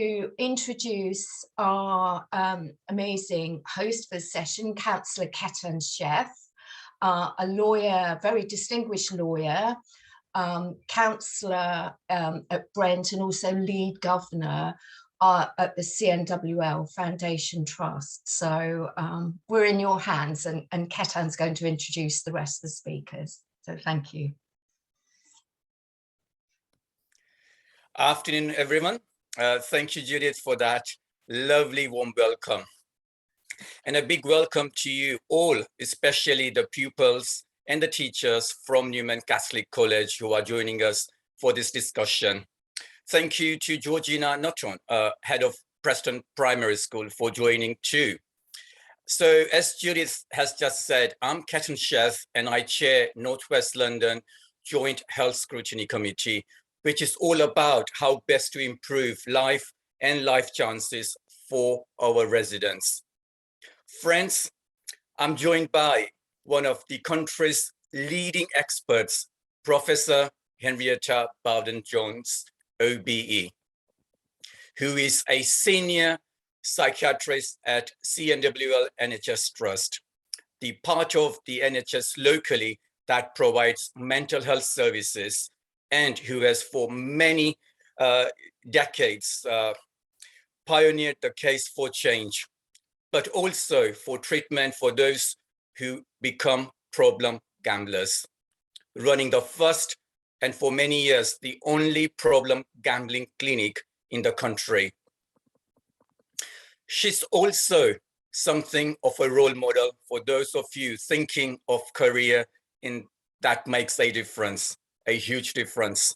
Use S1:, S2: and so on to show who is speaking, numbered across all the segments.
S1: to introduce our amazing host for the session, Cllr Ketan Sheth, a lawyer, very distinguished lawyer, councillor at Brent and also lead governor at the CNWL Foundation Trust. So we're in your hands, and Ketan's going to introduce the rest of the speakers. So thank you.
S2: Afternoon, everyone. Thank you, Judith, for that lovely warm welcome. And a big welcome to you all, especially the pupils and the teachers from Newman Catholic College who are joining us for this discussion. Thank you to Georgina Nutton, head of Preston Primary School, for joining too. So as Judith has just said, I'm Ketan Sheth and I chair Northwest London Joint Health Scrutiny Committee, which is all about how best to improve life and life chances for our residents. Friends, I'm joined by one of the country's leading experts, Professor Henrietta Bowden-Jones OBE, who is a senior psychiatrist at CNWL NHS Trust, the part of the NHS locally that provides mental health services, and who has for many decades pioneered the case for change, but also for treatment for those who become problem gamblers, running the first and for many years the only problem gambling clinic in the country. She's also something of a role model for those of you thinking of career in that makes a difference. A huge difference.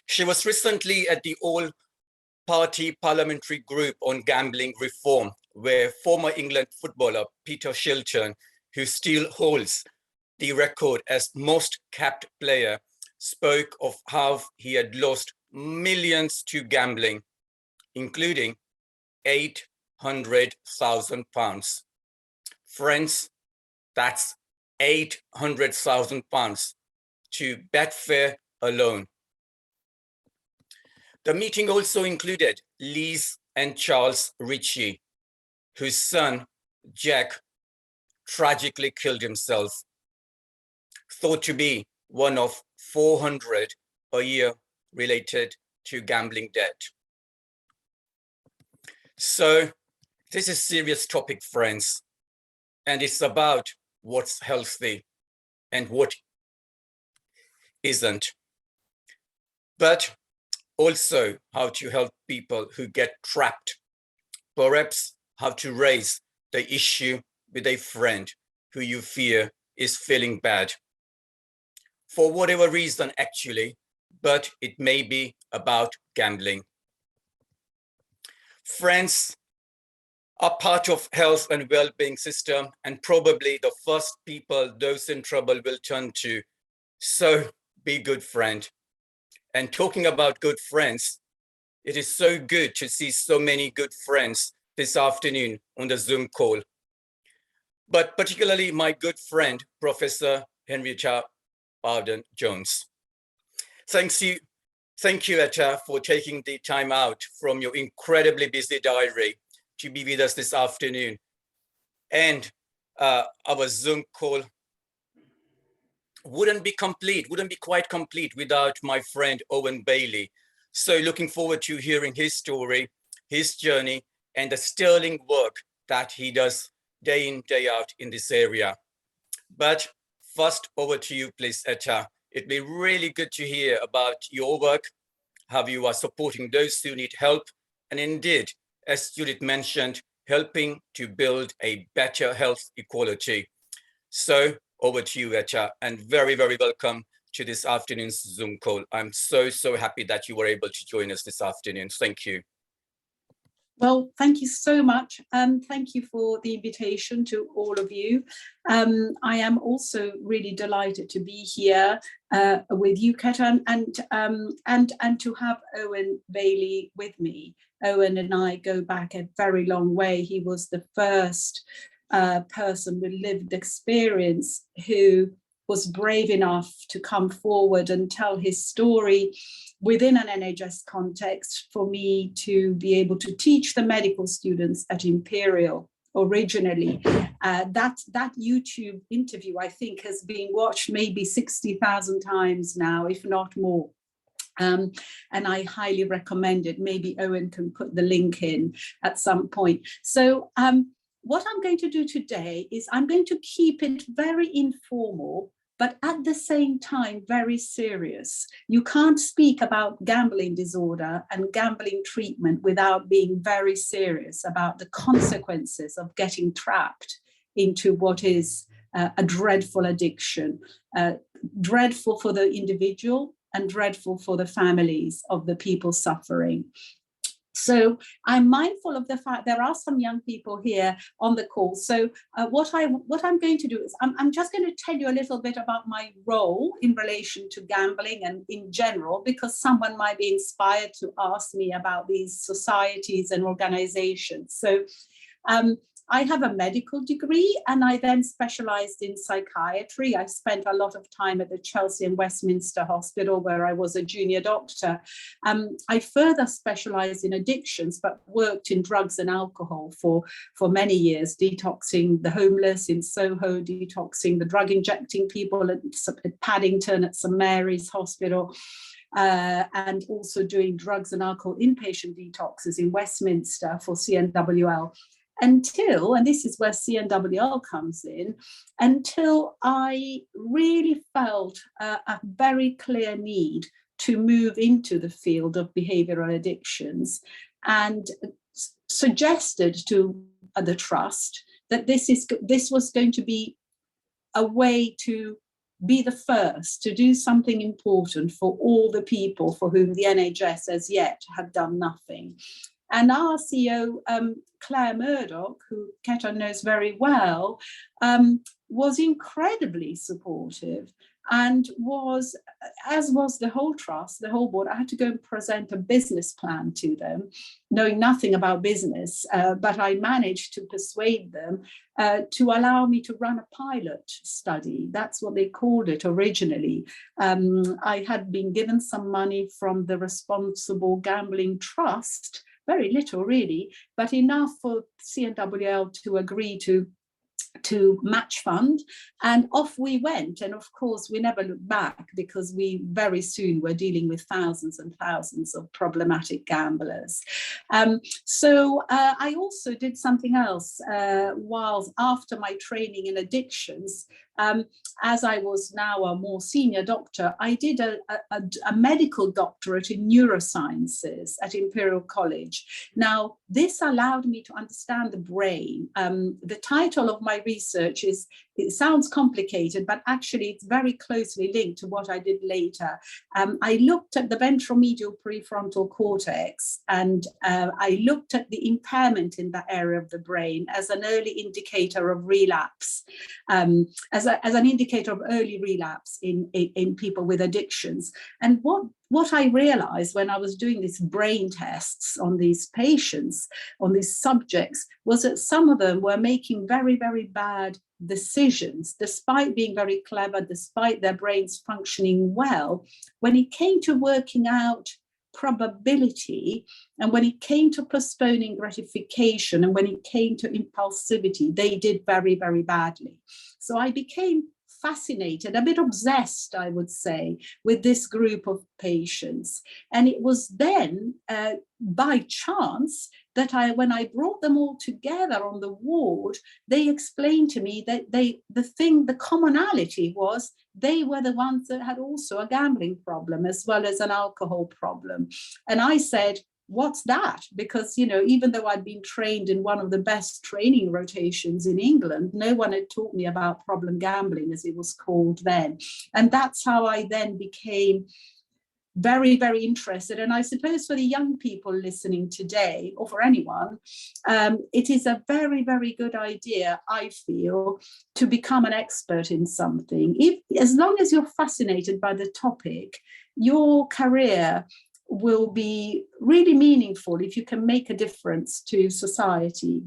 S2: She was recently at the all-party parliamentary group on gambling reform, where former England footballer Peter Shilton, who still holds the record as most capped player, spoke of how he had lost millions to gambling, including £800,000. Friends, that's £800,000. To Betfair alone. The meeting also included Liz and Charles Ritchie, whose son, Jack, tragically killed himself, thought to be one of 400 a year related to gambling debt. So this is a serious topic, friends, and it's about what's healthy and what isn't, but also how to help people who get trapped, perhaps how to raise the issue with a friend who you fear is feeling bad, for whatever reason actually, but it may be about gambling. Friends are part of health and well-being system and probably the first people those in trouble will turn to. So be good friend. And talking about good friends, it is so good to see so many good friends this afternoon on the Zoom call. But particularly my good friend, Professor Henrietta Bowden-Jones. Thank you, Etta, for taking the time out from your incredibly busy diary to be with us this afternoon. And our Zoom call wouldn't be quite complete without my friend Owen Bailey. So looking forward to hearing his story, his journey, and the sterling work that he does day in, day out in this area. But first, over to you, please, Etta. It'd be really good to hear about your work, how you are supporting those who need help, and indeed, as Judith mentioned, helping to build a better health equality. So over to you, Etta, and very, very welcome to this afternoon's Zoom call. I'm so happy that you were able to join us this afternoon. Thank you.
S3: Well, thank you so much. Thank you for the invitation to all of you. I am also really delighted to be here with you, Ketan, and to have Owen Bailey with me. Owen and I go back a very long way. He was the first person with lived experience who was brave enough to come forward and tell his story within an NHS context for me to be able to teach the medical students at Imperial originally. That YouTube interview, I think, has been watched maybe 60,000 times now, if not more. And I highly recommend it. Maybe Owen can put the link in at some point. So what I'm going to do today is I'm going to keep it very informal, but at the same time, very serious. You can't speak about gambling disorder and gambling treatment without being very serious about the consequences of getting trapped into what is a dreadful addiction, dreadful for the individual and dreadful for the families of the people suffering. So I'm mindful of the fact there are some young people here on the call. So what I'm going to do is I'm just going to tell you a little bit about my role in relation to gambling and in general, because someone might be inspired to ask me about these societies and organizations. So I have a medical degree and I then specialized in psychiatry. I spent a lot of time at the Chelsea and Westminster Hospital where I was a junior doctor. I further specialized in addictions, but worked in drugs and alcohol for many years, detoxing the homeless in Soho, detoxing the drug injecting people at Paddington, at St Mary's Hospital. And also doing drugs and alcohol inpatient detoxes in Westminster for CNWL. Until, and this is where CNWL comes in, until I really felt a very clear need to move into the field of behavioral addictions, and suggested to the trust that this was going to be a way to be the first to do something important for all the people for whom the NHS as yet had done nothing. And our CEO, Claire Murdoch, who Ketan knows very well, was incredibly supportive and was, as was the whole trust, the whole board. I had to go and present a business plan to them, knowing nothing about business, but I managed to persuade them to allow me to run a pilot study. That's what they called it originally. I had been given some money from the Responsible Gambling Trust, very little really, but enough for CNWL to agree to match fund, and off we went. And of course we never looked back, because we very soon were dealing with thousands and thousands of problematic gamblers. So I also did something else while after my training in addictions. As I was now a more senior doctor, I did a medical doctorate in neurosciences at Imperial College. Now, this allowed me to understand the brain. The title of my research is, it sounds complicated, but actually it's very closely linked to what I did later. I looked at the ventromedial prefrontal cortex, and I looked at the impairment in that area of the brain as an early indicator of relapse, as an indicator of early relapse in people with addictions. And what I realized when I was doing these brain tests on these patients, on these subjects, was that some of them were making very, very bad decisions, despite being very clever, despite their brains functioning well. When it came to working out probability, and when it came to postponing gratification, and when it came to impulsivity, they did very, very badly. So I became fascinated, a bit obsessed, I would say, with this group of patients. And it was then by chance that when I brought them all together on the ward, they explained to me that the commonality was they were the ones that had also a gambling problem as well as an alcohol problem. And I said, what's that? Because, you know, even though I'd been trained in one of the best training rotations in England, no one had taught me about problem gambling, as it was called then. And that's how I then became very, very interested. And I suppose for the young people listening today, or for anyone, it is a very, very good idea, I feel, to become an expert in something. As long as you're fascinated by the topic, your career will be really meaningful if you can make a difference to society.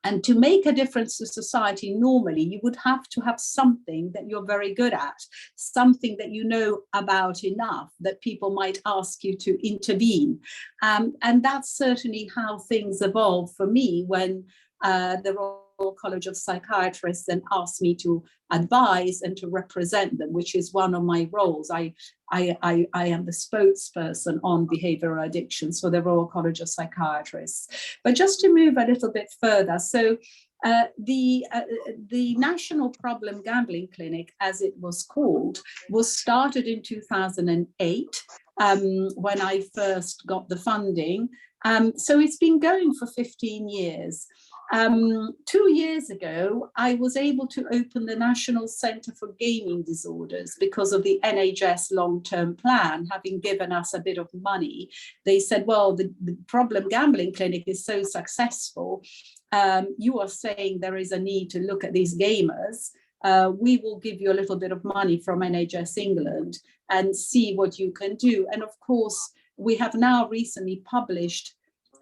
S3: And to make a difference to society, normally you would have to have something that you're very good at, something that you know about enough that people might ask you to intervene. And that's certainly how things evolved for me when the Royal College of Psychiatrists then asked me to advise and to represent them, which is one of my roles. I am the spokesperson on behavioral addictions for the Royal College of Psychiatrists. But just to move a little bit further, so the National Problem Gambling Clinic, as it was called, was started in 2008 when I first got the funding. So it's been going for 15 years. 2 years ago, I was able to open the National Centre for Gaming Disorders because of the NHS long-term plan, having given us a bit of money. They said, well, the Problem Gambling Clinic is so successful. You are saying there is a need to look at these gamers. We will give you a little bit of money from NHS England and see what you can do. And of course, we have now recently published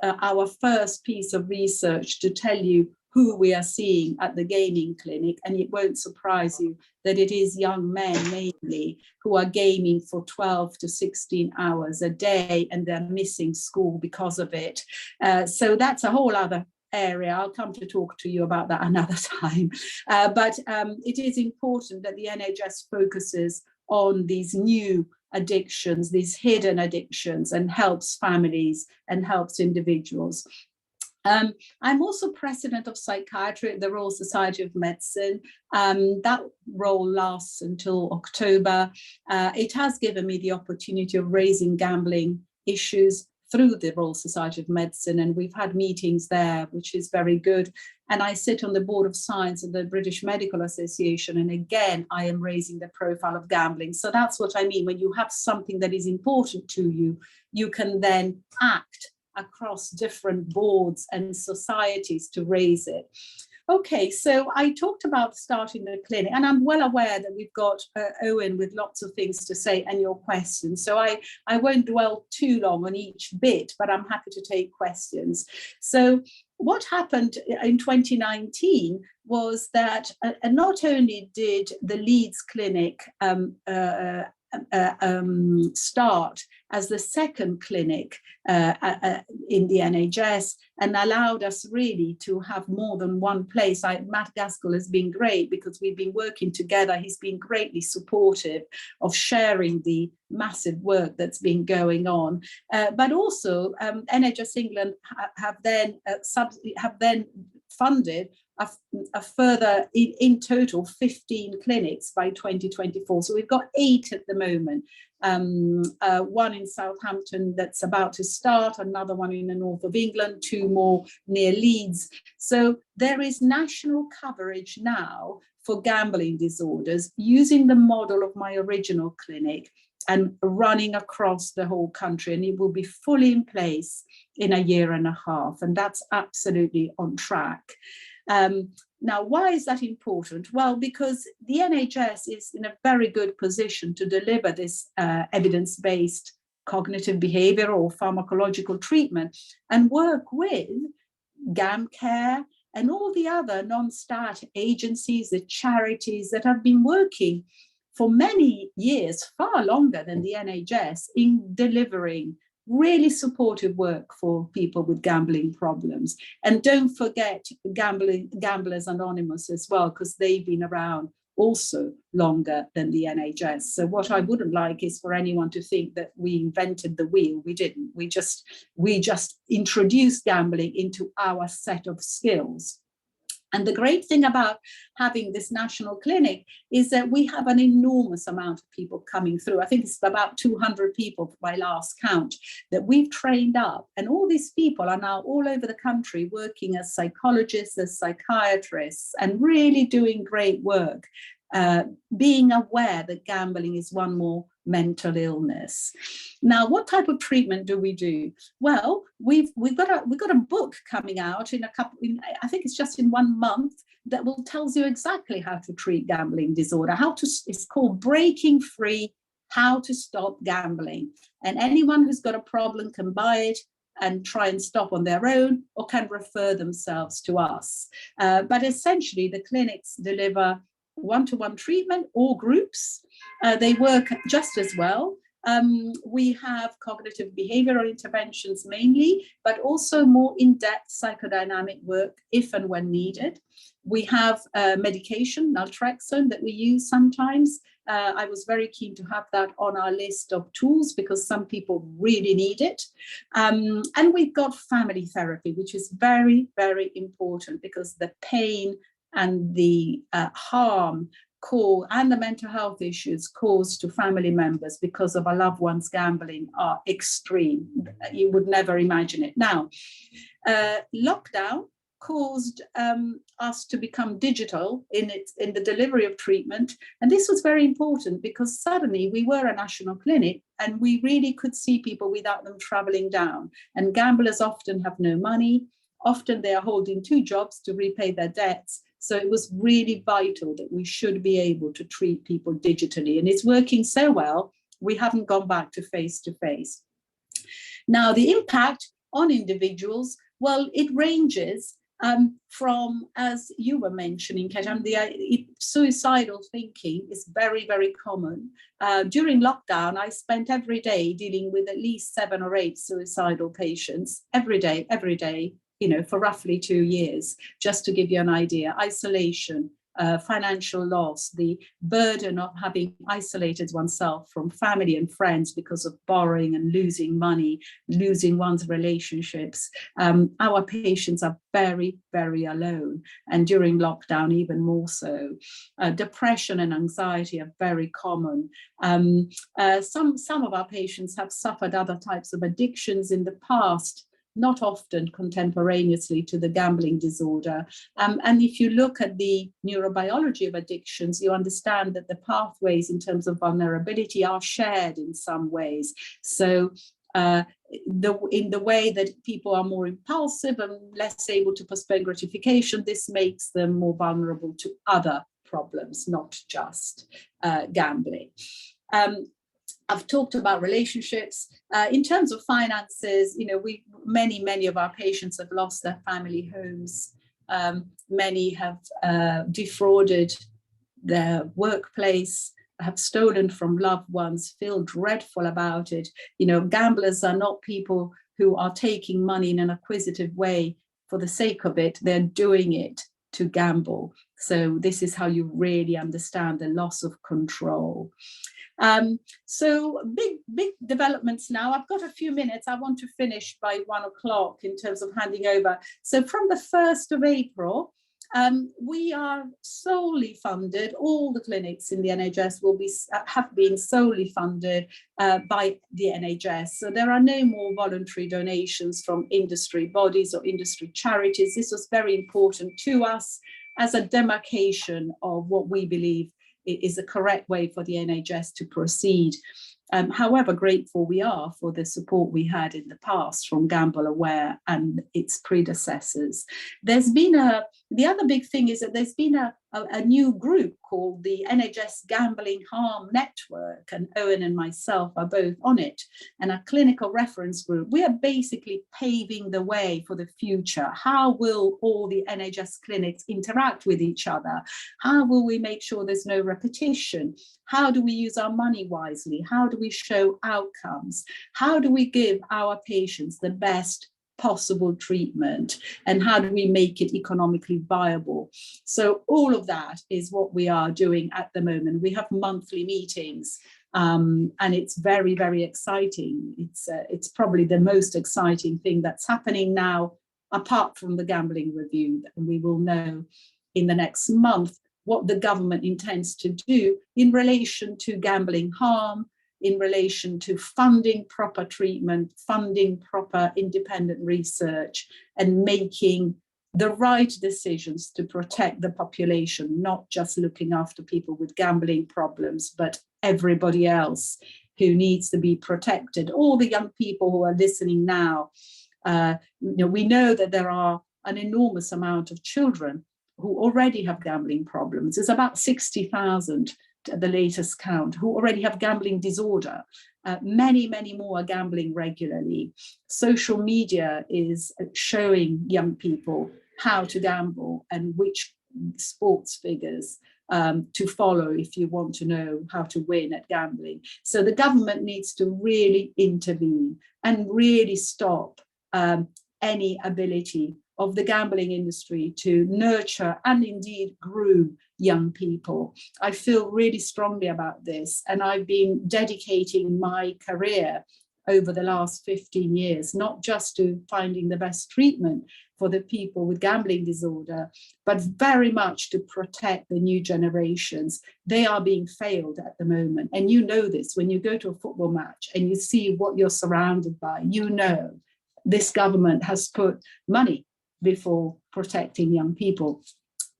S3: our first piece of research to tell you who we are seeing at the gaming clinic, and it won't surprise you that it is young men mainly who are gaming for 12 to 16 hours a day, and they're missing school because of it. So that's a whole other area. I'll come to talk to you about that another time. But it is important that the NHS focuses on these new addictions, these hidden addictions, and helps families and helps individuals. I'm also president of psychiatry at the Royal Society of Medicine. That role lasts until October. It has given me the opportunity of raising gambling issues through the Royal Society of Medicine, and we've had meetings there, which is very good. And I sit on the Board of Science of the British Medical Association, and again, I am raising the profile of gambling. So that's what I mean. When you have something that is important to you, you can then act across different boards and societies to raise it. Okay, so I talked about starting the clinic, and I'm well aware that we've got Owen with lots of things to say and your questions. So I won't dwell too long on each bit, but I'm happy to take questions. So what happened in 2019 was that not only did the Leeds clinic start as the second clinic in the NHS and allowed us really to have more than one place. Matt Gaskell has been great because we've been working together. He's been greatly supportive of sharing the massive work that's been going on. But also NHS England have then funded a further, in total, 15 clinics by 2024. So we've got 8 at the moment. One in Southampton that's about to start, another one in the north of England, 2 more near Leeds. So there is national coverage now for gambling disorders using the model of my original clinic and running across the whole country, and it will be fully in place in a year and a half, and that's absolutely on track. Now, why is that important? Well, because the NHS is in a very good position to deliver this evidence-based cognitive behavior or pharmacological treatment and work with GamCare and all the other non-stat agencies, the charities that have been working for many years, far longer than the NHS, in delivering really supportive work for people with gambling problems. And don't forget Gamblers Anonymous as well, because they've been around also longer than the NHS. So what I wouldn't like is for anyone to think that we invented the wheel. We didn't. We just introduced gambling into our set of skills. And the great thing about having this national clinic is that we have an enormous amount of people coming through. I think it's about 200 people by last count that we've trained up. And all these people are now all over the country working as psychologists, as psychiatrists, and really doing great work, being aware that gambling is one more mental illness. Now, what type of treatment do we do? Well, we've got a book coming out I think it's just in 1 month, that will tells you exactly how to treat gambling disorder. It's called Breaking Free: How to Stop Gambling. And anyone who's got a problem can buy it and try and stop on their own, or can refer themselves to us. But essentially, the clinics deliver one-to-one treatment or groups. They work just as well. We have cognitive behavioral interventions mainly, but also more in-depth psychodynamic work if and when needed. We have medication, naltrexone, that we use sometimes. I was very keen to have that on our list of tools because some people really need it. And we've got family therapy, which is very, very important because the pain and the harm and the mental health issues caused to family members because of a loved one's gambling are extreme. You would never imagine it. Now, lockdown caused us to become digital in the delivery of treatment. And this was very important because suddenly we were a national clinic and we really could see people without them traveling down. And gamblers often have no money. Often they are holding 2 jobs to repay their debts. So it was really vital that we should be able to treat people digitally. And it's working so well, we haven't gone back to face-to-face. Now, the impact on individuals, well, it ranges from, as you were mentioning, Ketan, suicidal thinking is very, very common. During lockdown, I spent every day dealing with at least 7 or 8 suicidal patients, every day, for roughly 2 years, just to give you an idea. Isolation, financial loss, the burden of having isolated oneself from family and friends because of borrowing and losing money, losing one's relationships. Our patients are very, very alone, and during lockdown even more so. Depression and anxiety are very common. Some of our patients have suffered other types of addictions in the past, not often contemporaneously to the gambling disorder. And if you look at the neurobiology of addictions, you understand that the pathways in terms of vulnerability are shared in some ways. So in the way that people are more impulsive and less able to postpone gratification, this makes them more vulnerable to other problems, not just gambling. I've talked about relationships. In terms of finances, many of our patients have lost their family homes. Many have defrauded their workplace, have stolen from loved ones, feel dreadful about it. Gamblers are not people who are taking money in an acquisitive way for the sake of it. They're doing it to gamble. So this is how you really understand the loss of control. So big developments now. I've got a few minutes. I want to finish by 1 o'clock in terms of handing over. So from the 1st of April, we are solely funded. All the clinics in the NHS have been solely funded by the NHS. So there are no more voluntary donations from industry bodies or industry charities. This was very important to us as a demarcation of what we believe is the correct way for the NHS to proceed. However grateful we are for the support we had in the past from Gamble Aware and its predecessors. The other big thing is that there's been a new group called the NHS Gambling Harm Network, and Owen and myself are both on it, and a clinical reference group. We are basically paving the way for the future. How will all the NHS clinics interact with each other? How will we make sure there's no repetition? How do we use our money wisely? How do we show outcomes? How do we give our patients the best possible treatment, and how do we make it economically viable? So all of that is what we are doing at the moment. We have monthly meetings, and it's very, very exciting. It's probably the most exciting thing that's happening now, apart from the gambling review, and we will know in the next month what the government intends to do in relation to gambling harm, in relation to funding proper treatment, funding proper independent research, and making the right decisions to protect the population, not just looking after people with gambling problems, but everybody else who needs to be protected. All the young people who are listening now, we know that there are an enormous amount of children who already have gambling problems. There's about 60,000 at the latest count, who already have gambling disorder. Many more are gambling regularly. Social media is showing young people how to gamble and which sports figures to follow if you want to know how to win at gambling. So the government needs to really intervene and really stop any ability of the gambling industry to nurture and indeed groom young people. I feel really strongly about this, and I've been dedicating my career over the last 15 years, not just to finding the best treatment for the people with gambling disorder, but very much to protect the new generations. They are being failed at the moment. And you know this, when you go to a football match and you see what you're surrounded by, you know this government has put money before protecting young people.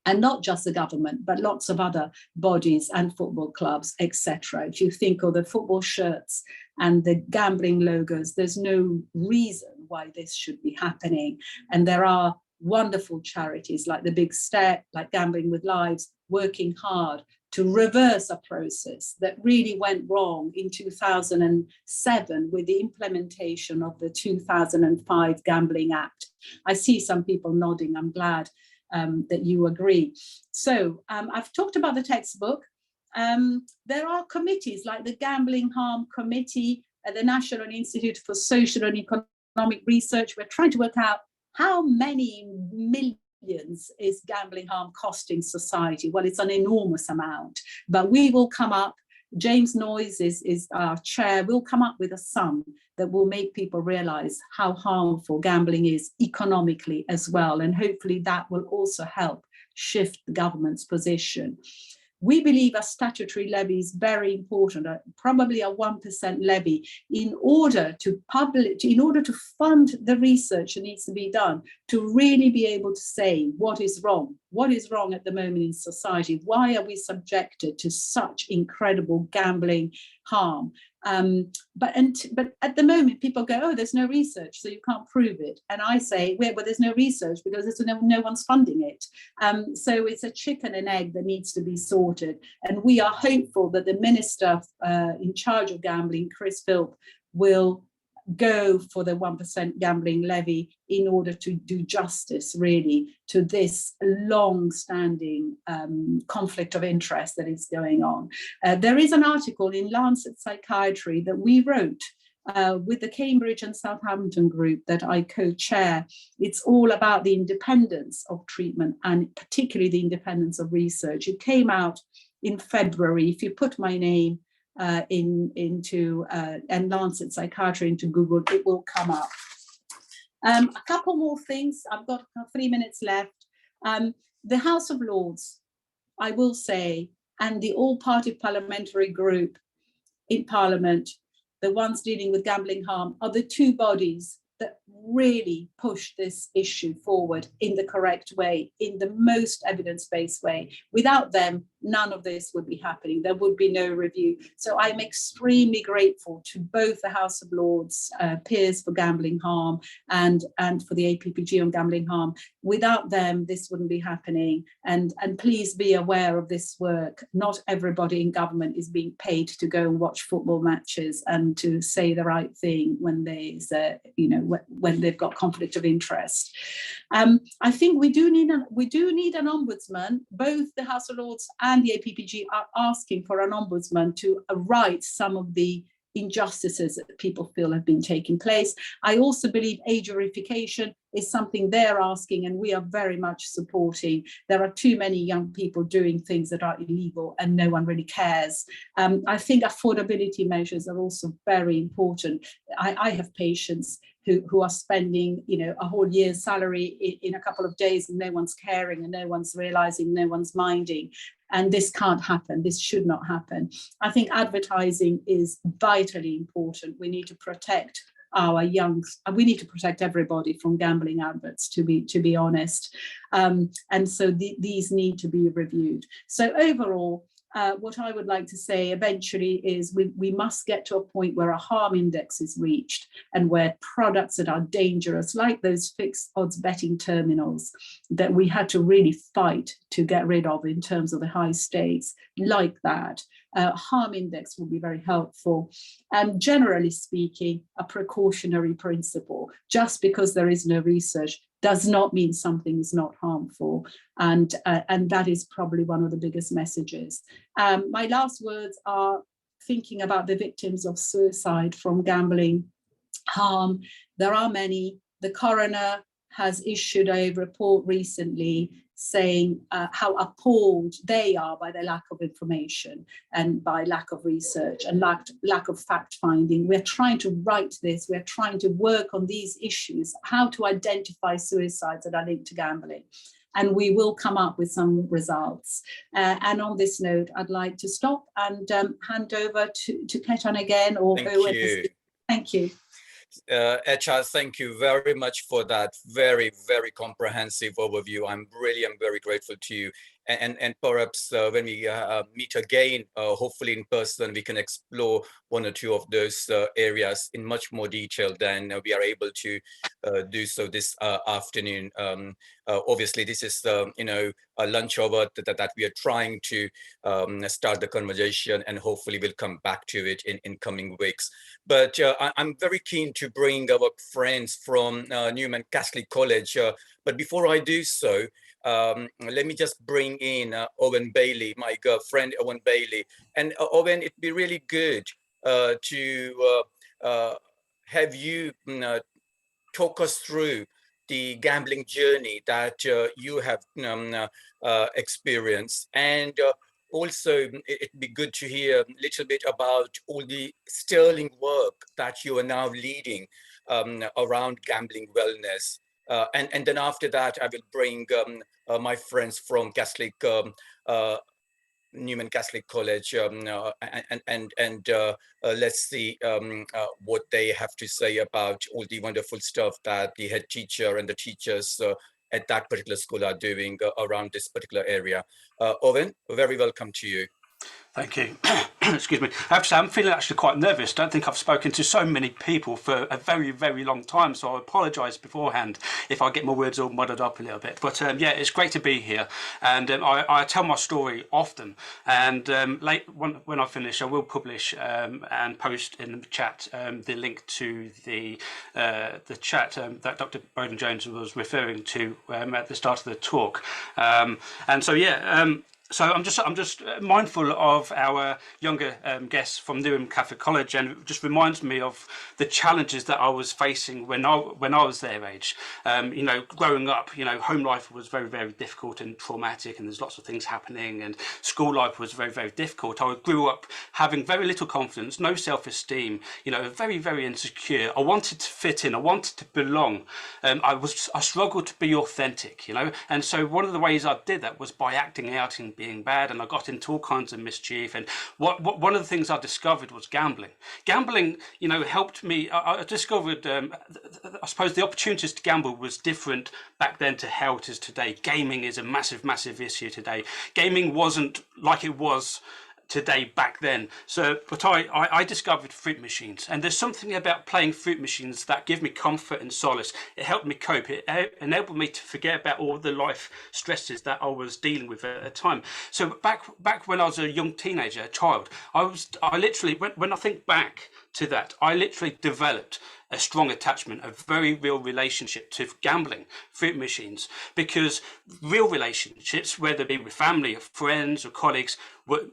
S3: And not just the government, but lots of other bodies and football clubs, etc. If you think of the football shirts and the gambling logos, there's no reason why this should be happening. And there are wonderful charities like the Big Step, like Gambling with Lives, working hard to reverse a process that really went wrong in 2007 with the implementation of the 2005 Gambling Act. I see some people nodding. I'm glad that you agree. So I've talked about the textbook. There are committees like the Gambling Harm Committee at the National Institute for Social and Economic Research. We're trying to work out how many millions is gambling harm costing society. Well, it's an enormous amount, but we will come up. James Noyes is our chair. We'll come up with a sum that will make people realize how harmful gambling is economically as well. And hopefully that will also help shift the government's position. We believe a statutory levy is very important, probably a 1% levy, in order to fund the research that needs to be done, to really be able to say what is wrong at the moment in society. Why are we subjected to such incredible gambling harm? But at the moment, people go, oh, there's no research, so you can't prove it. And I say, well, there's no research because there's no one's funding it. So it's a chicken and egg that needs to be sorted. And we are hopeful that the minister in charge of gambling, Chris Philp, will go for the 1% gambling levy in order to do justice really to this long-standing conflict of interest that is going on. There is an article in Lancet Psychiatry that we wrote with the Cambridge and Southampton group that I co-chair. It's all about the independence of treatment and particularly the independence of research. It came out in February. If you put my name into and Lancet Psychiatry into Google, it will come up. A couple more things. I've got 3 minutes left. The House of Lords, I will say, and the all-party parliamentary group in Parliament, the ones dealing with gambling harm, are the two bodies that really push this issue forward in the correct way, in the most evidence-based way. Without them, none of this would be happening. There would be no review. So I'm extremely grateful to both the House of Lords, peers for gambling harm, and for the APPG on gambling harm. Without them, this wouldn't be happening. And please be aware of this work. Not everybody in government is being paid to go and watch football matches and to say the right thing when there's, when they've got conflict of interest. I think we do need an ombudsman. Both the House of Lords and the APPG are asking for an ombudsman to right some of the injustices that people feel have been taking place. I also believe age verification is something they're asking, and we are very much supporting. There are too many young people doing things that are illegal and no one really cares. I think affordability measures are also very important. I have patients who are spending, a whole year's salary in a couple of days, and no one's caring and no one's realizing, no one's minding. And this can't happen. This should not happen. I think advertising is vitally important. We need to protect our young, we need to protect everybody from gambling adverts, to be honest. And so these need to be reviewed. So overall, what I would like to say eventually is we must get to a point where a harm index is reached, and where products that are dangerous, like those fixed odds betting terminals that we had to really fight to get rid of in terms of the high stakes, like that, harm index will be very helpful. And generally speaking, a precautionary principle. Just because there is no research does not mean something is not harmful. And that is probably one of the biggest messages. My last words are thinking about the victims of suicide from gambling harm. There are many. The coroner has issued a report recently saying how appalled they are by the lack of information and by lack of research and lack of fact-finding. We're trying to write this, we're trying to work on these issues, how to identify suicides that are linked to gambling. And we will come up with some results. And on this note, I'd like to stop and hand over to Ketan again. Or
S2: Thank you.
S3: Thank you.
S2: HR, thank you very much for that very, very comprehensive overview. I'm very grateful to you. And perhaps when we meet again, hopefully in person, we can explore one or two of those areas in much more detail than we are able to do so this afternoon. Obviously, this is a lunch hour that we are trying to start the conversation, and hopefully we'll come back to it in coming weeks. But I'm very keen to bring our friends from Newman Catholic College. But before I do so, let me just bring in Owen Bailey, my friend Owen Bailey. And Owen, it'd be really good to have you talk us through the gambling journey that you have experienced. And also, it'd be good to hear a little bit about all the sterling work that you are now leading around gambling wellness. And then after that, I will bring my friends from Newman Catholic College, and let's see what they have to say about all the wonderful stuff that the head teacher and the teachers at that particular school are doing around this particular area. Owen, very welcome to you.
S4: Thank you. Excuse me. I have to say, I'm feeling actually quite nervous. I don't think I've spoken to so many people for a very long time, so I apologise beforehand if I get my words all muddled up a little bit. But yeah, it's great to be here, and I tell my story often. And when I finish, I will publish and post in the chat the link to the chat that Dr. Bowden-Jones was referring to at the start of the talk. And so yeah. So I'm just mindful of our younger guests from Newman Catholic College, and it just reminds me of the challenges that I was facing when I was their age. Growing up, home life was very difficult and traumatic, and there's lots of things happening, and school life was very difficult. I grew up having very little confidence, no self-esteem, very insecure. I wanted to fit in, I wanted to belong. I struggled to be authentic, and so one of the ways I did that was by acting out and being bad, and I got into all kinds of mischief. And one of the things I discovered was gambling. Gambling, helped me. I discovered, I suppose, the opportunities to gamble was different back then to how it is today. Gaming is a massive issue today. Gaming wasn't like it was today back then. But I discovered fruit machines, and there's something about playing fruit machines that give me comfort and solace. It helped me cope. It enabled me to forget about all the life stresses that I was dealing with at the time. So back when I was a young teenager, a child, I literally, when I think back to that, I literally developed a strong attachment, a very real relationship to gambling, fruit machines, because real relationships, whether it be with family or friends or colleagues,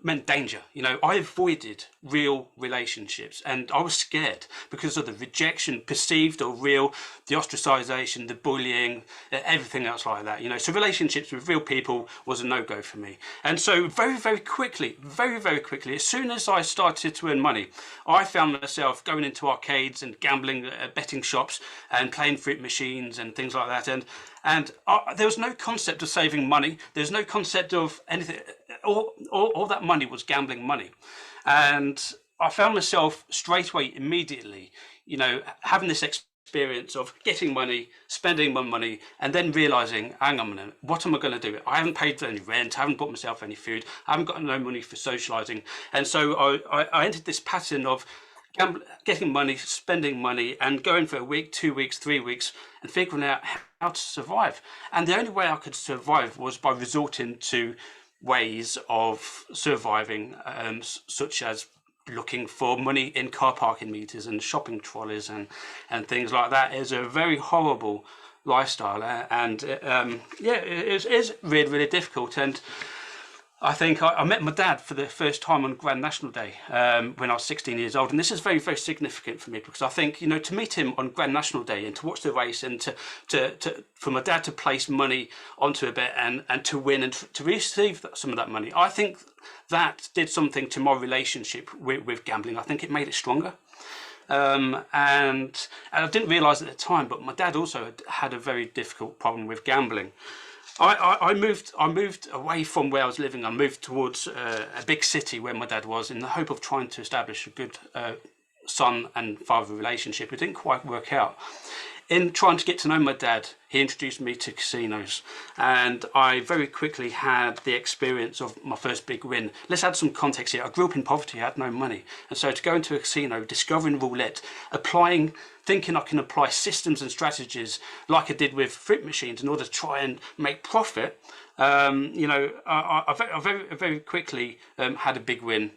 S4: meant danger. I avoided real relationships, and I was scared because of the rejection, perceived or real, the ostracization, the bullying, everything else like that. So relationships with real people was a no-go for me. And so very quickly, as soon as I started to earn money, I found myself going into arcades and gambling, betting shops and playing fruit machines and things like that. And there was no concept of saving money. There's no concept of anything. All that money was gambling money. And I found myself straight away, immediately, having this experience experience of getting money, spending my money, and then realizing, hang on a minute, what am I going to do? I haven't paid any rent, I haven't bought myself any food, I haven't got no money for socializing. And so I entered this pattern of getting money, spending money, and going for a week, 2 weeks, 3 weeks, and figuring out how to survive. And the only way I could survive was by resorting to ways of surviving, such as looking for money in car parking meters and shopping trolleys and things like that. Is a very horrible lifestyle, and yeah, it is really, really difficult. And I think I met my dad for the first time on Grand National Day when I was 16 years old, and this is very, very significant for me, because I think, you know, to meet him on Grand National Day and to watch the race, and for my dad to place money onto a bet and to win and to receive some of that money, I think that did something to my relationship with gambling. I think it made it stronger. And I didn't realise at the time, but my dad also had a very difficult problem with gambling. I moved away from where I was living. I moved towards a big city where my dad was, in the hope of trying to establish a good son and father relationship. It didn't quite work out. In trying to get to know my dad, he introduced me to casinos, and I very quickly had the experience of my first big win. Let's add some context here. I grew up in poverty, I had no money, and so to go into a casino, discovering roulette, thinking I can apply systems and strategies like I did with fruit machines in order to try and make profit, you know, I very quickly had a big win.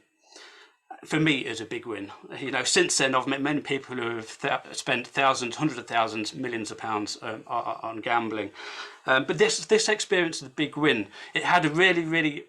S4: For me, it was a big win. You know, since then, I've met many people who have spent thousands, hundreds of thousands, millions of pounds on gambling. But this experience of the big win, it had a really, really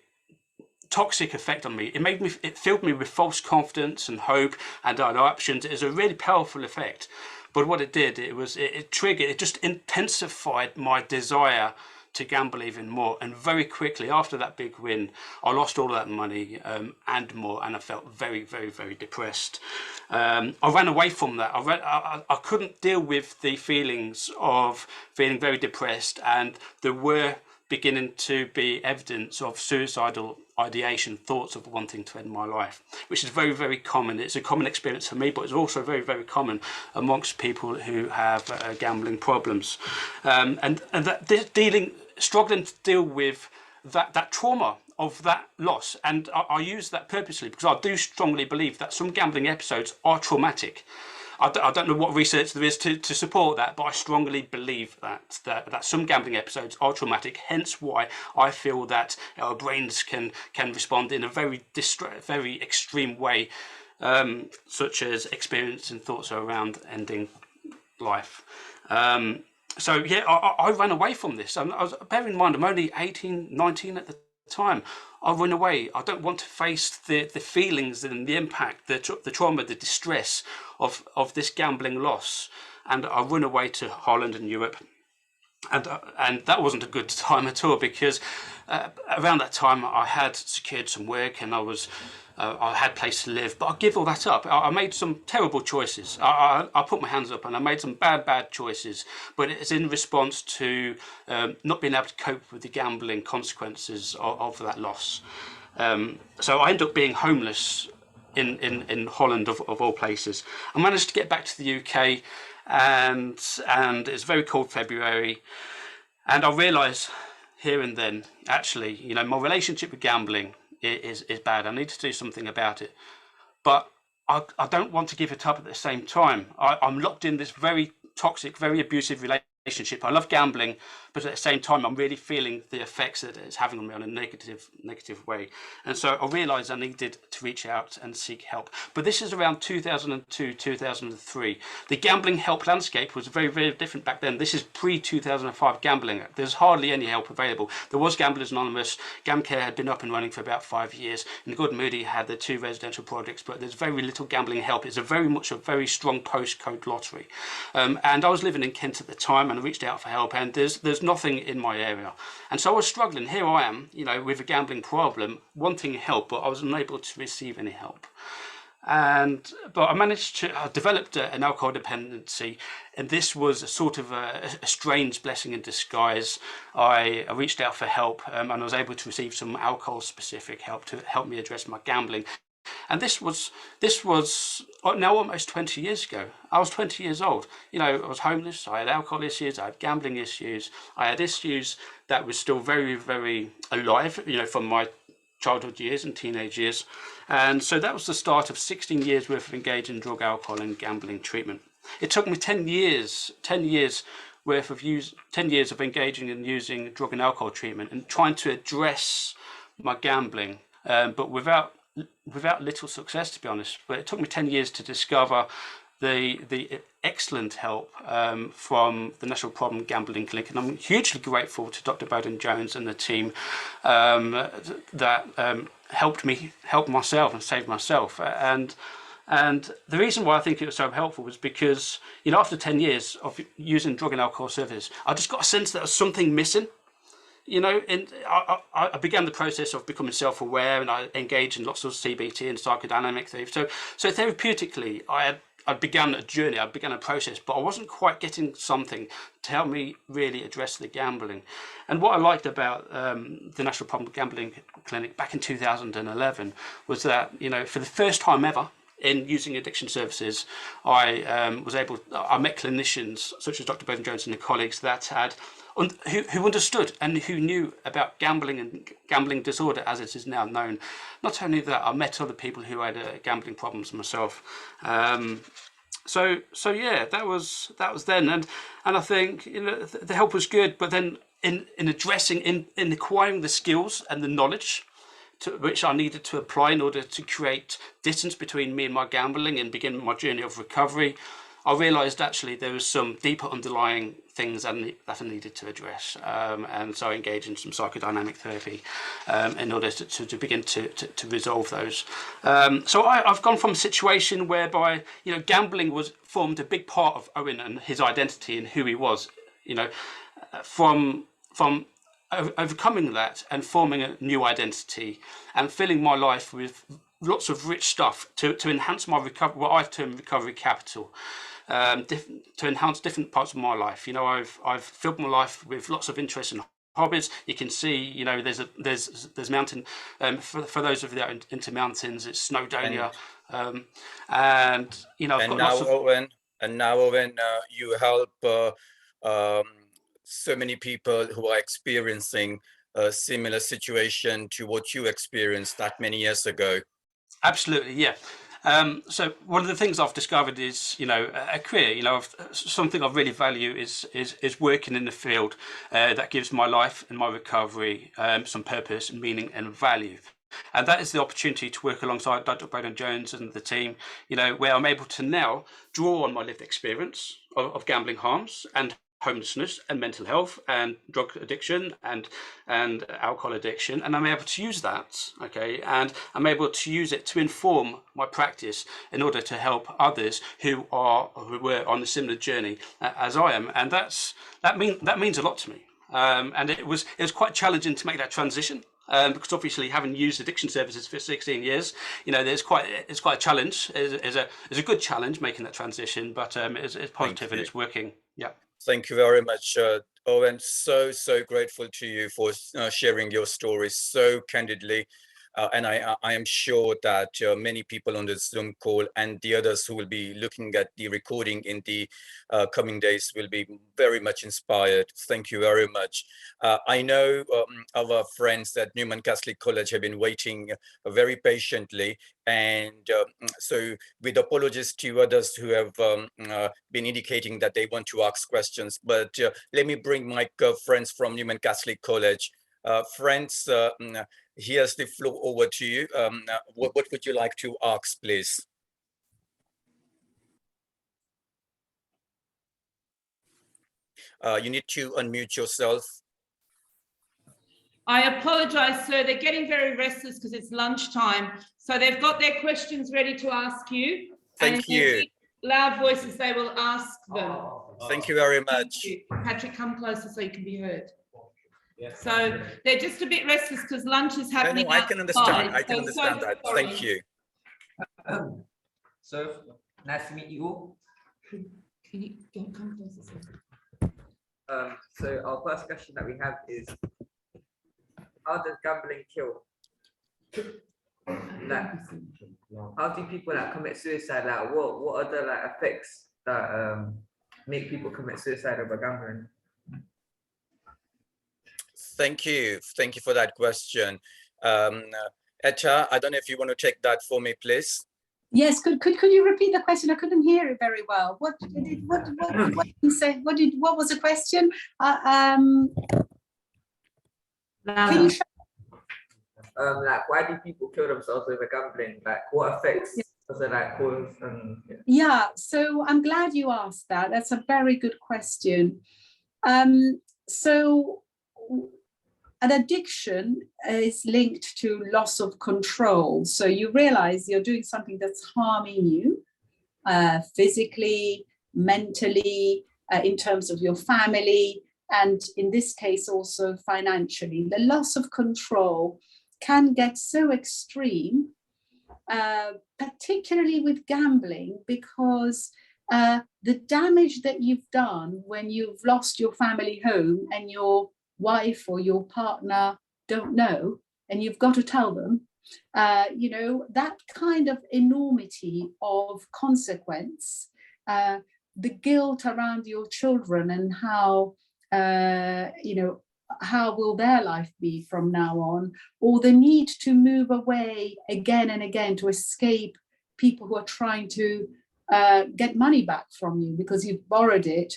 S4: toxic effect on me. It filled me with false confidence and hope and other options. It was a really powerful effect. But what it did, it just intensified my desire to gamble even more. And very quickly after that big win, I lost all that money and more, and I felt very, very, very depressed. I ran away from that. I couldn't deal with the feelings of feeling very depressed, and there were beginning to be evidence of suicidal ideation, thoughts of wanting to end my life, which is very, very common. It's a common experience for me, but it's also very, very common amongst people who have gambling problems. And that struggling to deal with that trauma of that loss. And I use that purposely because I do strongly believe that some gambling episodes are traumatic. I don't know what research there is to support that, but I strongly believe that some gambling episodes are traumatic. Hence why I feel that our brains can respond in a very extreme way, such as experiencing thoughts around ending life. So yeah, I ran away from this. Bear in mind, I'm only 18, 19 at the time. I run away. I don't want to face the feelings and the impact, the trauma, the distress of this gambling loss. And I run away to Holland and Europe. And that wasn't a good time at all, because around that time I had secured some work and I had a place to live, but I give all that up. I made some terrible choices. I put my hands up and I made some bad choices, but it's in response to not being able to cope with the gambling consequences of that loss. So I ended up being homeless in Holland, of all places. I managed to get back to the UK, and it's very cold February, and I realised here and then, actually, you know, my relationship with gambling is bad. I need to do something about it, but I don't want to give it up at the same time. I'm locked in this very toxic, very abusive relationship. I love gambling, but at the same time I'm really feeling the effects that it's having on me on a negative way. And so I realised I needed to reach out and seek help. But this is around 2002, 2003. The gambling help landscape was very, very different back then. This is pre-2005 Gambling Act. There's hardly any help available. There was Gamblers Anonymous. GamCare had been up and running for about 5 years. And Good Moody had the 2 residential projects, but there's very little gambling help. It's very much a very strong postcode lottery. And I was living in Kent at the time, and I reached out for help, and there's nothing in my area. And so I was struggling. Here I am, you know, with a gambling problem, wanting help, but I was unable to receive any help. But I managed to, I developed an alcohol dependency, and this was a sort of a strange blessing in disguise. I reached out for help, and I was able to receive some alcohol specific help to help me address my gambling. And this was now almost 20 years ago. I was 20 years old. You know, I was homeless, I had alcohol issues, I had gambling issues, I had issues that were still very, very alive, you know, from my childhood years and teenage years. And so that was the start of 16 years worth of engaging in drug, alcohol and gambling treatment. It took me 10 years worth of 10 years of engaging in using drug and alcohol treatment and trying to address my gambling, but without little success, to be honest. But it took me 10 years to discover the excellent help from the National Problem Gambling Clinic, and I'm hugely grateful to Dr. Bowden-Jones and the team that helped me help myself and save myself. And the reason why I think it was so helpful was because, you know, after 10 years of using drug and alcohol services, I just got a sense that there was something missing. You know, and I began the process of becoming self-aware, and I engaged in lots of CBT and psychodynamic therapy. So therapeutically, I began a journey, I began a process, but I wasn't quite getting something to help me really address the gambling. And what I liked about the National Problem Gambling Clinic back in 2011 was that, you know, for the first time ever, in using addiction services, I met clinicians such as Dr. Bowden-Jones and the colleagues that had who understood and who knew about gambling and gambling disorder as it is now known. Not only that, I met other people who had gambling problems myself. So yeah, that was then, and I think, you know, the help was good, but then in addressing in acquiring the skills and the knowledge which I needed to apply in order to create distance between me and my gambling and begin my journey of recovery, I realised actually there was some deeper underlying things that I needed to address, and so I engaged in some psychodynamic therapy in order to begin to resolve those. So I've gone from a situation whereby, you know, gambling formed a big part of Owen and his identity and who he was, you know, from overcoming that and forming a new identity and filling my life with lots of rich stuff to enhance my recovery, what I term recovery capital, to enhance different parts of my life. You know, I've filled my life with lots of interest and hobbies. You can see, you know, there's mountain, for those of you that are into mountains, it's Snowdonia, and you know,
S2: and now Owen, you help so many people who are experiencing a similar situation to what you experienced that many years ago.
S4: Absolutely, yeah. So one of the things I've discovered is, you know, a career, you know, something I really value is working in the field that gives my life and my recovery some purpose, meaning and value. And that is the opportunity to work alongside Dr. Bowden-Jones and the team, you know, where I'm able to now draw on my lived experience of gambling harms and homelessness and mental health and drug addiction and alcohol addiction, and I'm able to use that, okay, and I'm able to use it to inform my practice in order to help others who were on a similar journey as I am, and that means a lot to me. And it was quite challenging to make that transition. Because obviously, having used addiction services for 16 years, you know, it's quite a challenge. It's a good challenge making that transition, but it's positive and it's working. Yeah.
S2: Thank you very much, Owen. So grateful to you for sharing your story so candidly. And I am sure that many people on the Zoom call and the others who will be looking at the recording in the coming days will be very much inspired. Thank you very much. I know our friends at Newman Catholic College have been waiting very patiently. And so with apologies to others who have been indicating that they want to ask questions, but let me bring my friends from Newman Catholic College. Friends, here's the floor over to you. What would you like to ask, please? You need to unmute yourself.
S5: I apologize, sir. They're getting very restless because it's lunchtime. So they've got their questions ready to ask you.
S2: Thank you.
S5: In loud voices, they will ask them.
S2: Thank you very much.
S5: You. Patrick, come closer so you can be heard. Yes. So they're just a bit restless because lunch is happening.
S2: No, I can understand. I can understand that.
S5: Sorry.
S2: Thank you.
S6: So nice to meet you all.
S5: Can you come closer?
S6: So our first question that we have is, how does gambling kill? like, how do people like commit suicide? Like, what are the like effects that make people commit suicide over gambling?
S2: Thank you for that question. Etta, I don't know if you want to take that for me, please.
S3: Yes, could you repeat the question? I couldn't hear it very well. What did you say? What was the question? Can you
S6: like, why do people kill themselves over gambling? Like, what effects does it like cause? And
S3: yeah, so I'm glad you asked that. That's a very good question. So an addiction is linked to loss of control. So you realize you're doing something that's harming you physically, mentally, in terms of your family, and in this case also financially. The loss of control can get so extreme, particularly with gambling, because the damage that you've done when you've lost your family home and your wife or your partner don't know, and you've got to tell them, you know, that kind of enormity of consequence, the guilt around your children and how, you know, how will their life be from now on, or the need to move away again and again to escape people who are trying to get money back from you because you've borrowed it.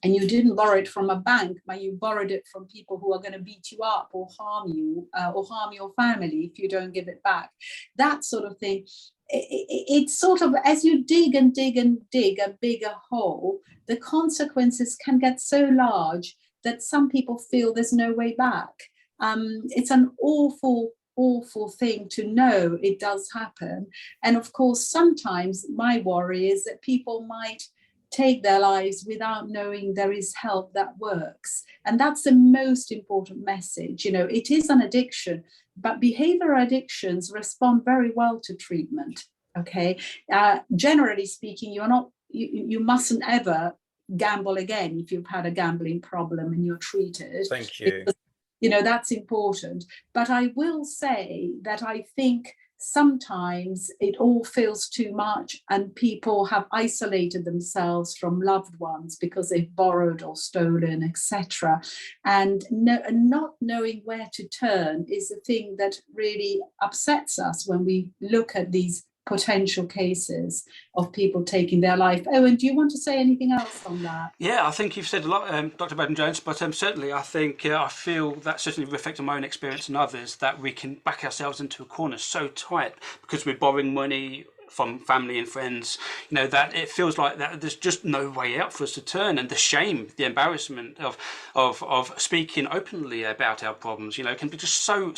S3: And you didn't borrow it from a bank, but you borrowed it from people who are going to beat you up or harm you or harm your family if you don't give it back. That sort of thing. It's sort of, as you dig and dig and dig a bigger hole, the consequences can get so large that some people feel there's no way back. It's an awful thing to know it does happen. And of course, sometimes my worry is that people might take their lives without knowing there is help that works. And that's the most important message. You know, it is an addiction, but behavioral addictions respond very well to treatment. Okay. Generally speaking, you mustn't ever gamble again if you've had a gambling problem and you're treated.
S2: Thank you.
S3: Because, you know, that's important. But I will say that I think sometimes it all feels too much and people have isolated themselves from loved ones because they've borrowed or stolen, etc. And not knowing where to turn is the thing that really upsets us when we look at these potential cases of people taking their life. Owen, do you want to say anything else on that?
S4: Yeah, I think you've said a lot, Dr. Bowden-Jones, but certainly I think I feel that certainly reflecting my own experience and others, that we can back ourselves into a corner so tight because we're borrowing money from family and friends, you know, that it feels like that there's just no way out for us to turn, and the shame, the embarrassment of speaking openly about our problems, you know, can be just so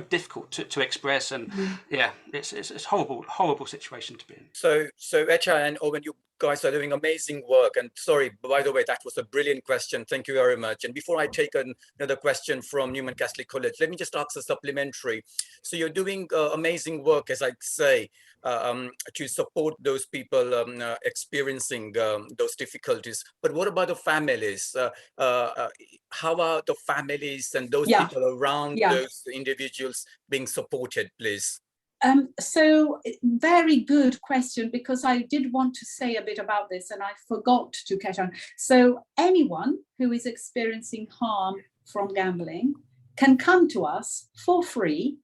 S4: difficult to express, and yeah, it's horrible situation to be in.
S2: So Etta and Owen, you guys are doing amazing work. And sorry, by the way, that was a brilliant question. Thank you very much. And before I take another question from Newman Catholic College, let me just ask a supplementary. So you're doing amazing work, as I say, to support those people experiencing those difficulties. But what about the families? How are the families and those people around those individuals being supported, please?
S3: So very good question, because I did want to say a bit about this and I forgot to catch on. So anyone who is experiencing harm from gambling can come to us for free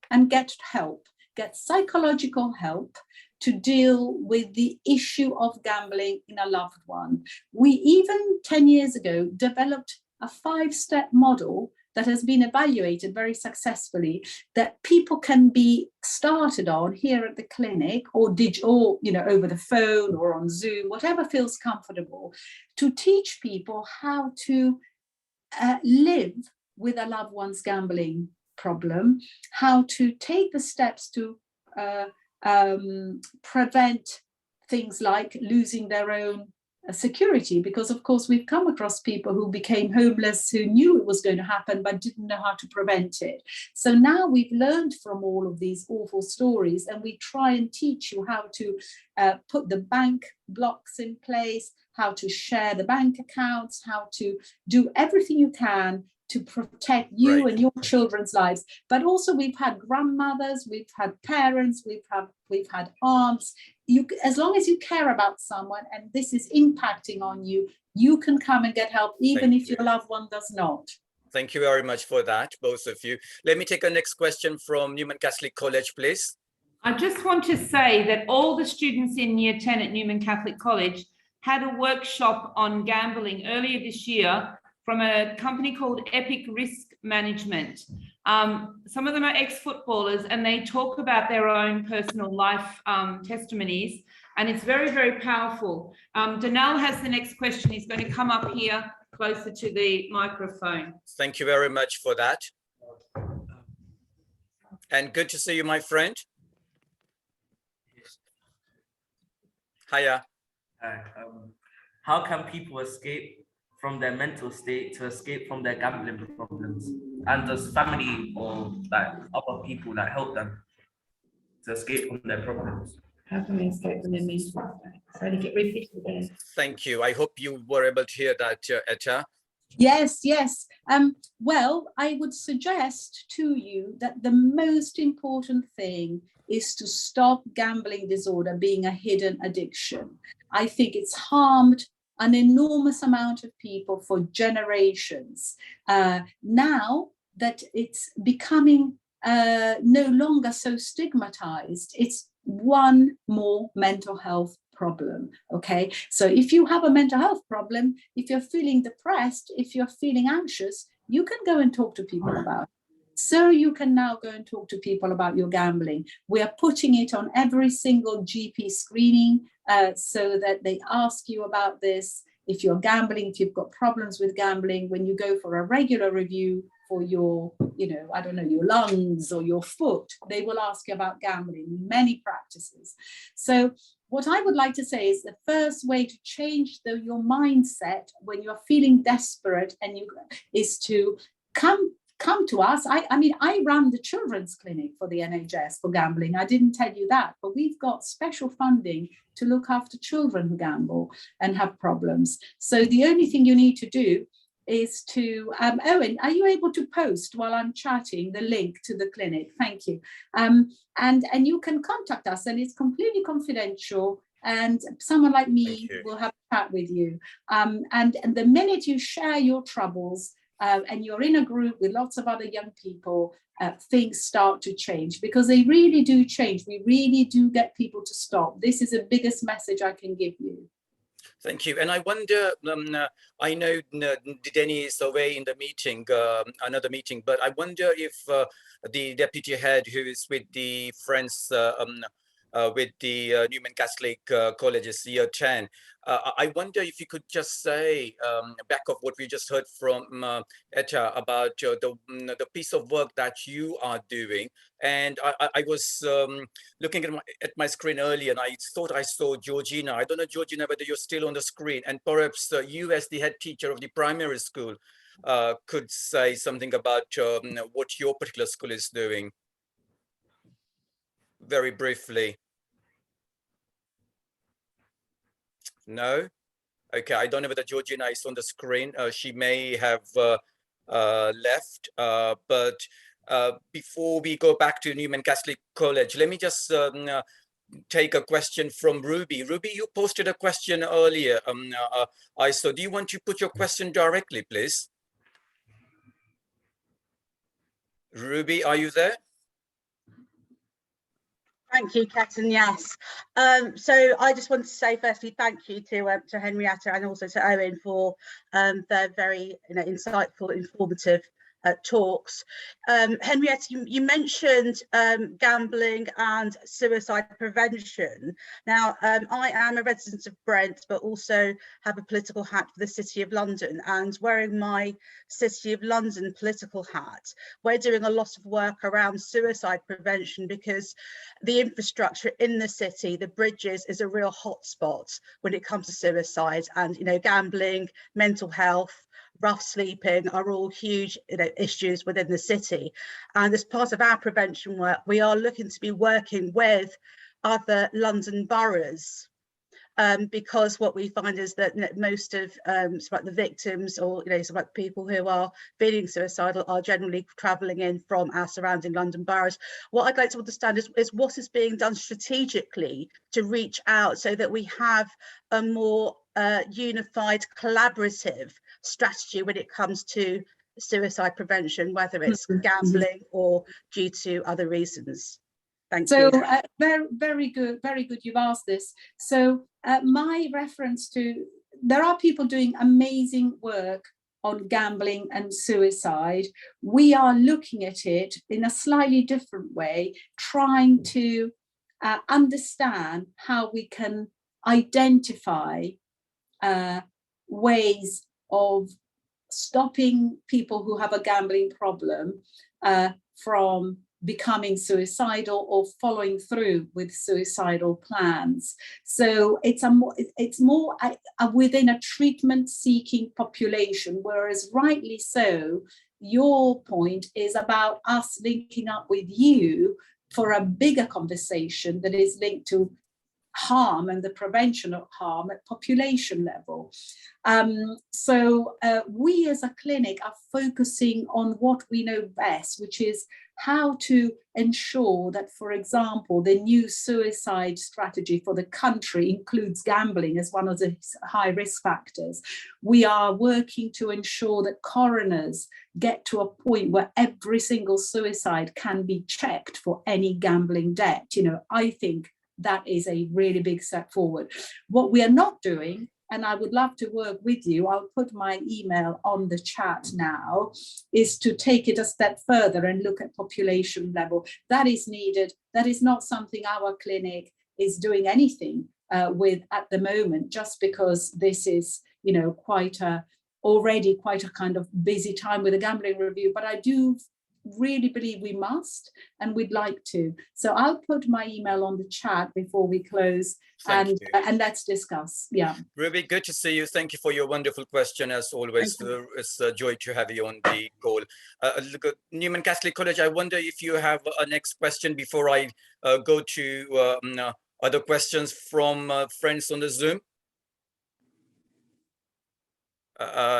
S3: and get help, get psychological help to deal with the issue of gambling in a loved one. We even 10 years ago developed a 5-step model that has been evaluated very successfully, that people can be started on here at the clinic or you know, over the phone or on Zoom, whatever feels comfortable, to teach people how to live with a loved one's gambling problem, how to take the steps to prevent things like losing their own security, because of course we've come across people who became homeless who knew it was going to happen but didn't know how to prevent it. So now we've learned from all of these awful stories, and we try and teach you how to put the bank blocks in place, how to share the bank accounts, how to do everything you can to protect you
S2: Right.
S3: and your children's lives. But also we've had grandmothers, we've had parents, we've had aunts. As long as you care about someone and this is impacting on you, you can come and get help, even if your loved one does not.
S2: Thank you very much for that, both of you. Let me take a next question from Newman Catholic College, please.
S5: I just want to say that all the students in Year 10 at Newman Catholic College had a workshop on gambling earlier this year from a company called Epic Risk Management. Some of them are ex-footballers and they talk about their own personal life testimonies, and it's very, very powerful. Danal has the next question. He's going to come up here closer to the microphone.
S2: Thank you very much for that. And good to see you, my friend. Hiya.
S7: How can people escape from their mental state to escape from their gambling problems? And does family or like other people like help them to escape from their problems?
S5: How can we escape from their mental state? Sorry, get repeated again.
S2: Thank you. I hope you were able to hear that, Etta.
S3: Yes, yes. Well, I would suggest to you that the most important thing is to stop gambling disorder being a hidden addiction. I think it's harmed an enormous amount of people for generations. Now that it's becoming no longer so stigmatized, it's one more mental health problem. Okay, so if you have a mental health problem, if you're feeling depressed, if you're feeling anxious, you can go and talk to people about it. So you can now go and talk to people about your gambling. We are putting it on every single GP screening so that they ask you about this. If you're gambling, if you've got problems with gambling, when you go for a regular review for your, I don't know, your lungs or your foot, they will ask you about gambling, many practices. So what I would like to say is the first way to change your mindset when you're feeling desperate is to come to us. I mean, I run the children's clinic for the NHS for gambling. I didn't tell you that, but we've got special funding to look after children who gamble and have problems. So the only thing you need to do is to, Owen, are you able to post while I'm chatting the link to the clinic? Thank you. And you can contact us, and it's completely confidential, and someone like me will have a chat with you. And the minute you share your troubles and you're in a group with lots of other young people, things start to change, because they really do change. We really do get people to stop. This is the biggest message I can give you.
S2: Thank you. And I wonder, I know Denny is away in the meeting, another meeting, but I wonder if the deputy head who is with the friends with the Newman Catholic College's Year 10, I wonder if you could just say, back of what we just heard from Etta about the piece of work that you are doing. And I was looking at my screen earlier, and I thought I saw Georgina. I don't know, Georgina, whether you're still on the screen, and perhaps you as the head teacher of the primary school could say something about what your particular school is doing. Very briefly. No? Okay, I don't know whether Georgina is on the screen. She may have left, but before we go back to Newman Catholic College, let me just take a question from Ruby. Ruby, you posted a question earlier. So do you want to put your question directly, please? Ruby, are you there?
S8: Thank you, Ketan. Yes. So I just want to say firstly, thank you to Henrietta and also to Owen for their very insightful, informative talks. Henrietta, you mentioned gambling and suicide prevention. Now, I am a resident of Brent, but also have a political hat for the City of London. And wearing my City of London political hat, we're doing a lot of work around suicide prevention, because the infrastructure in the city, the bridges, is a real hotspot when it comes to suicide. And gambling, mental health, rough sleeping are all huge issues within the city. And as part of our prevention work, we are looking to be working with other London boroughs because what we find is that most of the victims, or people who are feeling suicidal, are generally travelling in from our surrounding London boroughs. What I'd like to understand is what is being done strategically to reach out so that we have a more unified, collaborative strategy when it comes to suicide prevention, whether it's gambling or due to other reasons. Thank you.
S3: So very good you've asked this. So my reference to, there are people doing amazing work on gambling and suicide. We are looking at it in a slightly different way, trying to understand how we can identify ways of stopping people who have a gambling problem from becoming suicidal or following through with suicidal plans. So it's more within a treatment-seeking population, whereas rightly so, your point is about us linking up with you for a bigger conversation that is linked to harm and the prevention of harm at population level. So we as a clinic are focusing on what we know best, which is how to ensure that, for example, the new suicide strategy for the country includes gambling as one of the high risk factors. We are working to ensure that coroners get to a point where every single suicide can be checked for any gambling debt. I think that is a really big step forward. What we are not doing, and I would love to work with you, I'll put my email on the chat now, is to take it a step further and look at population level. That is needed. That is not something our clinic is doing anything with at the moment, just because this is, already quite a kind of busy time with a gambling review. But I do really believe we must, and we'd like to. So I'll put my email on the chat before we close, and let's discuss. Yeah.
S2: Ruby, good to see you. Thank you for your wonderful question. As always, it's a joy to have you on the call. Look at Newman Catholic College. I wonder if you have a next question before I go to other questions from friends on the Zoom.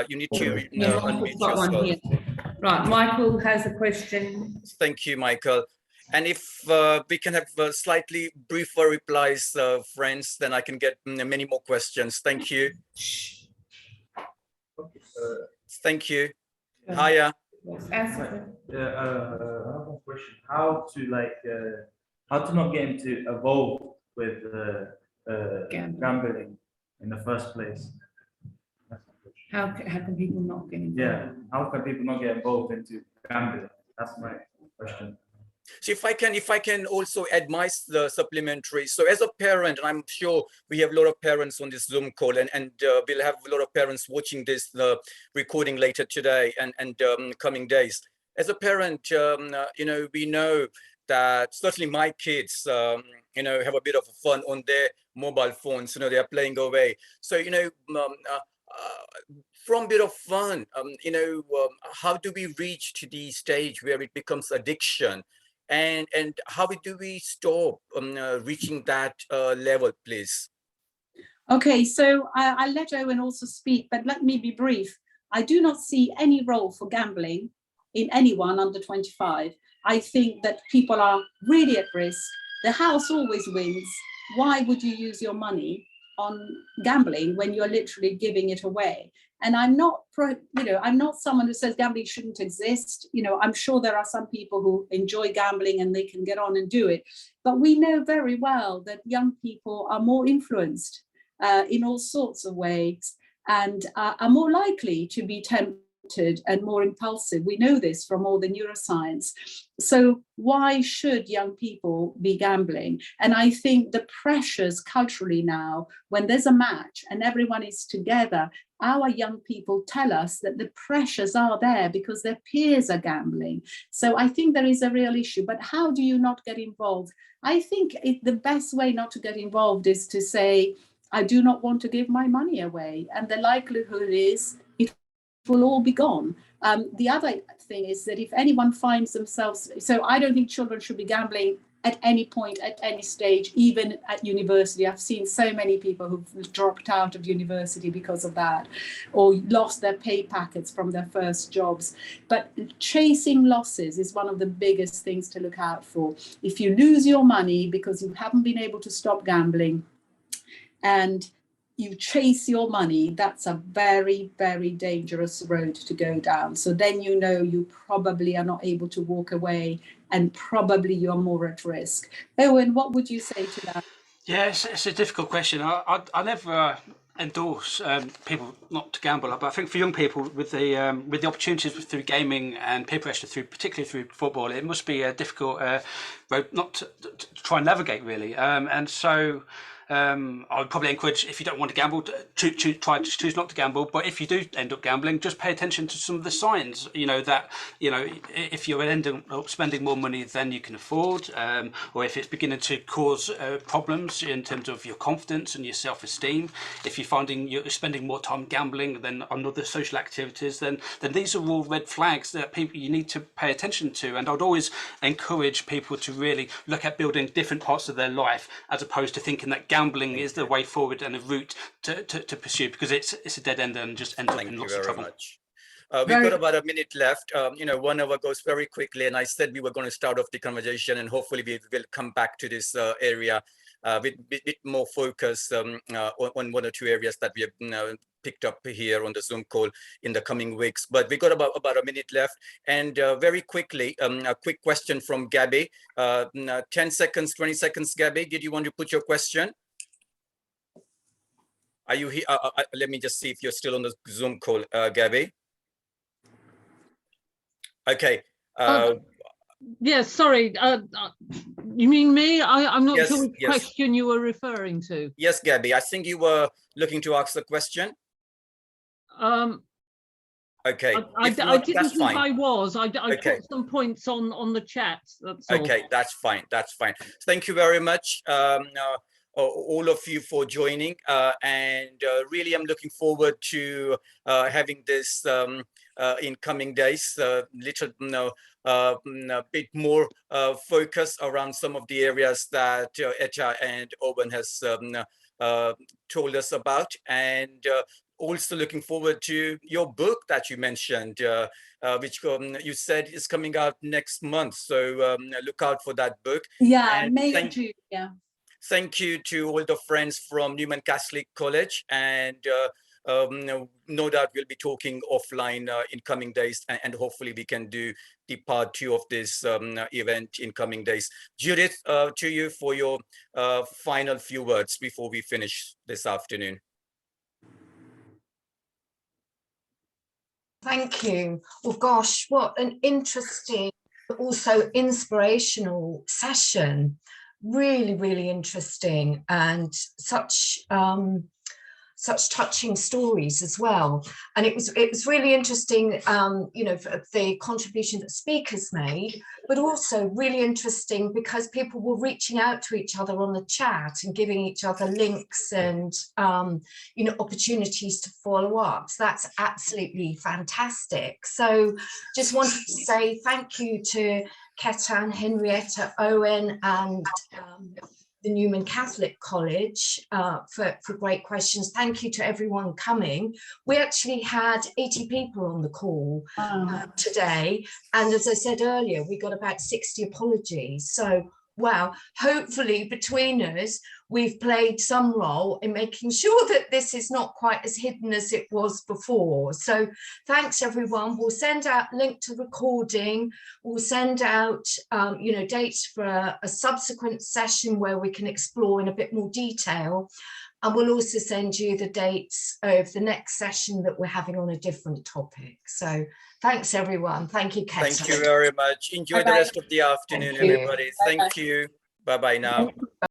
S2: You need to unmute yourself.
S5: Right, Michael has a question.
S2: Thank you, Michael. And if we can have slightly briefer replies, friends, then I can get many more questions. Thank you. Thank you. Hiya.
S7: I have one question. How to not get him to evolve with gambling in the first place?
S5: How can people not get involved?
S7: Yeah, how can people not get involved into gambling? That's my question.
S2: So if I can also add my supplementary. So as a parent, and I'm sure we have a lot of parents on this Zoom call, and we'll have a lot of parents watching this recording later today and coming days. As a parent, we know that certainly my kids, have a bit of fun on their mobile phones. They are playing away. So from a bit of fun, how do we reach to the stage where it becomes addiction, and how do we stop reaching that level, please?
S3: Okay, so I'll let Owen also speak, but let me be brief. I do not see any role for gambling in anyone under 25. I think that people are really at risk. The house always wins. Why would you use your money on gambling when you're literally giving it away? And I'm not someone who says gambling shouldn't exist. I'm sure there are some people who enjoy gambling and they can get on and do it. But we know very well that young people are more influenced in all sorts of ways, and are more likely to be tempted and more impulsive. We know this from all the neuroscience. So why should young people be gambling? And I think the pressures culturally now, when there's a match and everyone is together, our young people tell us that the pressures are there because their peers are gambling. So I think there is a real issue. But how do you not get involved? I think the best way not to get involved is to say, I do not want to give my money away. And the likelihood is it will all be gone. The other thing is that if anyone finds themselves, so I don't think children should be gambling at any point, at any stage, even at university. I've seen so many people who've dropped out of university because of that, or lost their pay packets from their first jobs. But chasing losses is one of the biggest things to look out for. If you lose your money because you haven't been able to stop gambling and you chase your money, that's a very, very dangerous road to go down. So then you know you probably are not able to walk away, and probably you're more at risk. Owen, what would you say to that?
S4: Yeah, it's a difficult question. I never endorse people not to gamble, but I think for young people with the opportunities through gaming and peer pressure, particularly through football, it must be a difficult road not to try and navigate, really. And so I would probably encourage, if you don't want to gamble, to try to choose not to gamble. But if you do end up gambling, just pay attention to some of the signs. That if you're ending up spending more money than you can afford, or if it's beginning to cause problems in terms of your confidence and your self-esteem, if you're finding you're spending more time gambling than on other social activities, then these are all red flags that you need to pay attention to. And I'd always encourage people to really look at building different parts of their life, as opposed to thinking that gambling is the way forward and a route to pursue, because it's a dead end and just ends up in lots of trouble.
S2: We've got about a minute left. 1 hour goes very quickly, and I said we were going to start off the conversation, and hopefully we will come back to this area with a bit more focus on 1 or 2 areas that we have picked up here on the Zoom call in the coming weeks. But we got about a minute left, and very quickly, a quick question from Gabby. 10 seconds, 20 seconds, Gabby. Did you want to put your question? Are you here? Let me just see if you're still on the Zoom call, Gabby. Okay.
S9: Yes, sorry. You mean me? I'm not sure which
S2: yes.
S9: question you were referring to.
S2: Yes, Gabby. I think you were looking to ask the question. Okay.
S9: I didn't think I was. I
S2: okay.
S9: put some points on the chat. That's
S2: all. Okay, that's fine. That's fine. Thank you very much, all of you, for joining. And really, I'm looking forward to having this in coming days. A bit more focus around some of the areas that Etta and Owen has told us about, and also looking forward to your book that you mentioned, which you said is coming out next month. So look out for that book.
S3: Yeah, May or June. Yeah.
S2: Thank you to all the friends from Newman Catholic College, and no doubt we'll be talking offline in coming days, and hopefully we can do the part 2 of this event in coming days. Judith, to you for your final few words before we finish this afternoon.
S1: Thank you. Well, gosh, what an interesting, but also inspirational session. Really, really interesting, and such touching stories as well. And it was really interesting, for the contribution that speakers made, but also really interesting because people were reaching out to each other on the chat and giving each other links and opportunities to follow up. So that's absolutely fantastic. So just wanted to say thank you to Ketan, Henrietta, Owen, and the Newman Catholic College for great questions. Thank you to everyone coming. We actually had 80 people on the call today. And as I said earlier, we got about 60 apologies. So, wow, hopefully between us, we've played some role in making sure that this is not quite as hidden as it was before. So thanks, everyone. We'll send out a link to recording. We'll send out, dates for a subsequent session where we can explore in a bit more detail. And we'll also send you the dates of the next session that we're having on a different topic. So thanks, everyone. Thank you, Ketan.
S2: Thank you very much. Enjoy the rest of the afternoon, everybody. Thank you. Bye-bye now.